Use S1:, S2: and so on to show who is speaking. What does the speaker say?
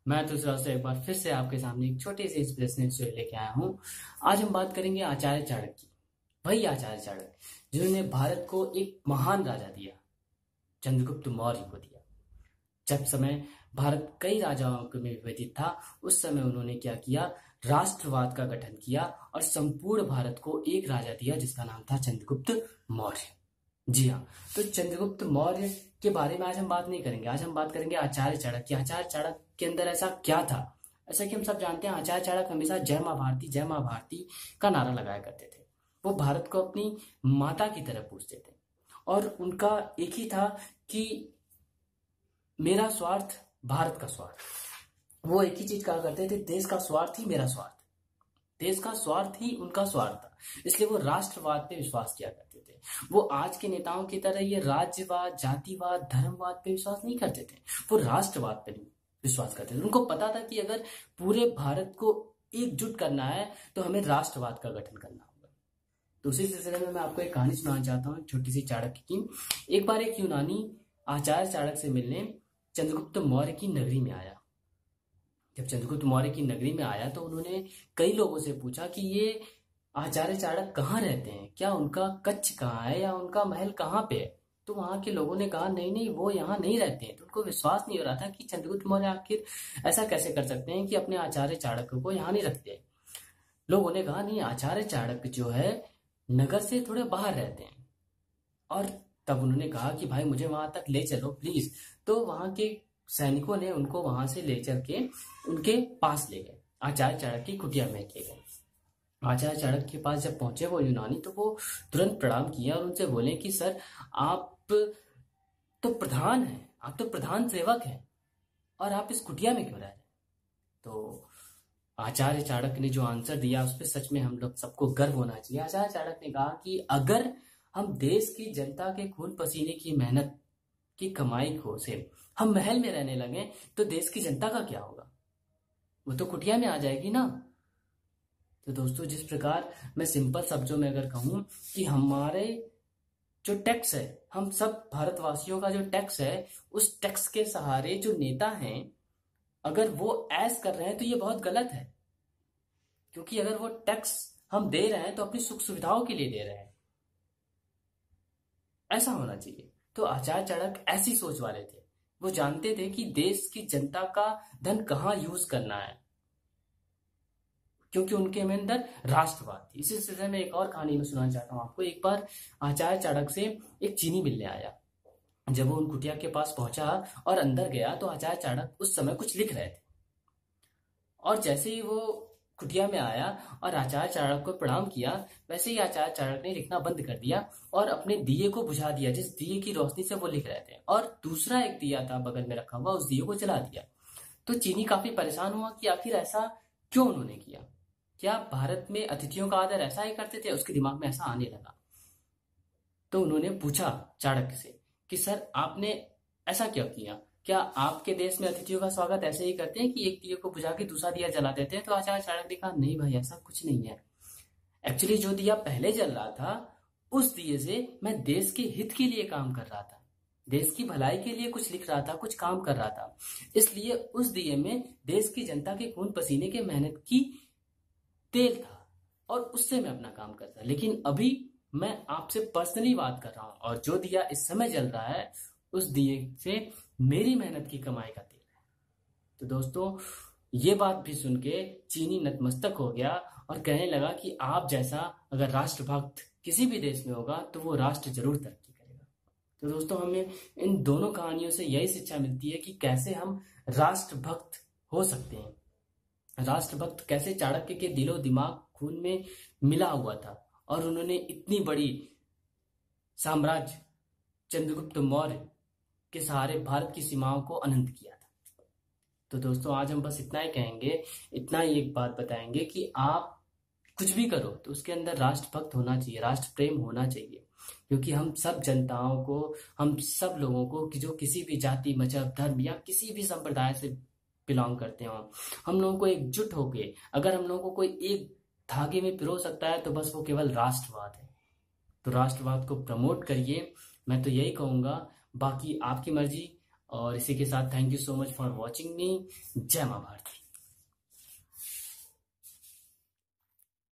S1: मैं तो दोस्तों एक बार फिर से आपके सामने एक छोटी सी इंस्पिरेशनल स्टोरी लेके आया हूँ। आज हम बात करेंगे आचार्य चाणक्य की। वही आचार्य चाणक्य जिन्होंने भारत को एक महान राजा दिया, चंद्रगुप्त मौर्य को दिया। जब समय भारत कई राजाओं में विभाजित था, उस समय उन्होंने क्या किया, राष्ट्रवाद का गठन किया और संपूर्ण भारत को एक राजा दिया जिसका नाम था चंद्रगुप्त मौर्य। जी हाँ, तो चंद्रगुप्त मौर्य के बारे में आज हम बात नहीं करेंगे। आज हम बात करेंगे आचार्य चाणक्य। आचार्य चाणक्य के अंदर ऐसा क्या था? ऐसा कि हम सब जानते हैं, आचार्य चाणक्य हमेशा जय माँ भारती का नारा लगाया करते थे। वो भारत को अपनी माता की तरह पूजते थे और उनका एक ही था कि मेरा स्वार्थ भारत का स्वार्थ। वो एक ही चीज कहा करते थे, देश का स्वार्थ ही मेरा स्वार्थ, देश का स्वार्थ ही उनका स्वार्थ था। इसलिए वो राष्ट्रवाद पे विश्वास किया करते थे। वो आज के नेताओं की तरह ये राज्यवाद, जातिवाद, धर्मवाद पे विश्वास नहीं करते थे। वो राष्ट्रवाद पे विश्वास करते थे। उनको पता था कि अगर पूरे भारत को एकजुट करना है तो हमें राष्ट्रवाद का गठन करना होगा। तो उसी सिलसिले में मैं आपको एक कहानी सुनाना चाहता हूँ, छोटी सी चाणक्य की। एक बार एक यूनानी आचार्य चाणक्य से मिलने चंद्रगुप्त मौर्य की नगरी में आया। जब चंद्रगुप्त मौर्य की नगरी में आया तो उन्होंने कई लोगों से पूछा कि ये आचार्य चाणक्य कहाँ रहते हैं, क्या उनका कच्छ कहाँ है या उनका महल कहाँ पे है। तो वहां के लोगों ने कहा नहीं नहीं, वो यहाँ नहीं रहते हैं। तो उनको विश्वास नहीं हो रहा था कि चंद्रगुप्त मौर्य आखिर ऐसा कैसे कर सकते हैं कि अपने आचार्य चाणक्य को यहाँ नहीं रखते। लोगों ने कहा नहीं, आचार्य चाणक्य जो है नगर से थोड़े बाहर रहते हैं। और तब उन्होंने कहा कि भाई मुझे वहां तक ले चलो प्लीज। तो वहां के सैनिकों ने उनको वहां से ले चल के उनके पास ले गए, आचार्य चाणक्य की कुटिया में ले गए। आचार्य चाणक्य के पास जब पहुंचे वो यूनानी, तो वो तुरंत प्रणाम किया और उनसे बोले कि सर, आप तो प्रधान हैं, आप तो प्रधान सेवक हैं और आप इस कुटिया में क्यों रह रहे हैं। तो आचार्य चाणक्य ने जो आंसर दिया उस पर सच में हम लोग सबको गर्व होना चाहिए। आचार्य चाणक्य ने कहा कि अगर हम देश की जनता के खून पसीने की मेहनत की कमाई को से हम महल में रहने लगे तो देश की जनता का क्या होगा, वो तो कुटिया में आ जाएगी ना। तो दोस्तों, जिस प्रकार मैं सिंपल शब्दों में अगर कहूं कि हमारे जो टैक्स है, हम सब भारतवासियों का जो टैक्स है, उस टैक्स के सहारे जो नेता हैं, अगर वो ऐस कर रहे हैं तो ये बहुत गलत है। क्योंकि अगर वो टैक्स हम दे रहे हैं तो अपनी सुख सुविधाओं के लिए दे रहे हैं, ऐसा होना चाहिए। तो आचार्य चाणक्य ऐसी सोच वाले थे। वो जानते थे कि देश की जनता का धन कहाँ यूज करना है, क्योंकि उनके में अंदर राष्ट्रवाद थी। इसी सिलसिले में एक और कहानी में सुनाना चाहता हूँ आपको। एक बार आचार्य चाणक्य से एक चीनी मिलने आया। जब वो उन कुटिया के पास पहुंचा और अंदर गया तो आचार्य चाणक्य उस समय कुछ लिख रहे थे। और जैसे ही वो कुटिया में आया और आचार्य चाणक्य को प्रणाम किया, वैसे ही आचार्य चाणक्य ने लिखना बंद कर दिया और अपने दिए को बुझा दिया, जिस दिए की रोशनी से वो लिख रहे थे। और दूसरा एक दिया था बगल में रखा हुआ, उस दिए को जला दिया। तो चीनी काफी परेशान हुआ कि आखिर ऐसा क्यों उन्होंने किया। क्या भारत में अतिथियों का आदर ऐसा ही करते थे? उसके दिमाग में ऐसा आने लगा। तो उन्होंने पूछा चाणक्य से कि सर, आपने ऐसा क्यों किया? क्या आपके देश में अतिथियों का स्वागत ऐसे ही करते हैं कि एक दिए को बुझा के दूसरा दिया जला देते हैं? तो आचार्य चाणक्य ने कहा नहीं भाई, ऐसा कुछ नहीं है। एक्चुअली जो दिया पहले जल रहा था, उस दिए से मैं देश के हित के लिए काम कर रहा था, देश की भलाई के लिए कुछ लिख रहा था, कुछ काम कर रहा था। इसलिए उस दिए में देश की जनता के खून पसीने के मेहनत की तेल था और उससे मैं अपना काम करता। लेकिन अभी मैं आपसे पर्सनली बात कर रहा हूं और जो दिया इस समय जल रहा है, उस दिए से मेरी मेहनत की कमाई का तेल है। तो दोस्तों, ये बात भी सुन के चीनी नतमस्तक हो गया और कहने लगा कि आप जैसा अगर राष्ट्रभक्त किसी भी देश में होगा तो वो राष्ट्र जरूर तरक्की करेगा। तो दोस्तों, हमें इन दोनों कहानियों से यही शिक्षा मिलती है कि कैसे हम राष्ट्रभक्त हो सकते हैं। राष्ट्रभक्त कैसे चाणक्य के दिलो दिमाग खून में मिला हुआ था और उन्होंने इतनी बड़ी साम्राज्य चंद्रगुप्त मौर्य के सहारे भारत की सीमाओं को अनंत किया था। तो दोस्तों, आज हम बस इतना ही कहेंगे, इतना ही एक बात बताएंगे कि आप कुछ भी करो तो उसके अंदर राष्ट्रभक्त होना चाहिए, राष्ट्र प्रेम होना चाहिए। क्योंकि हम सब जनताओं को, हम सब लोगों को कि जो किसी भी जाति, मजहब, धर्म या किसी भी संप्रदाय से बिलोंग करते हो, हम लोगों को एकजुट होके अगर हम लोगों को कोई एक धागे में पिरो सकता है तो बस वो केवल राष्ट्रवाद है। तो राष्ट्रवाद को प्रमोट करिए, मैं तो यही कहूंगा। बाकी आपकी मर्जी। और इसी के साथ thank you so much for watching मी। जय माँ भारती।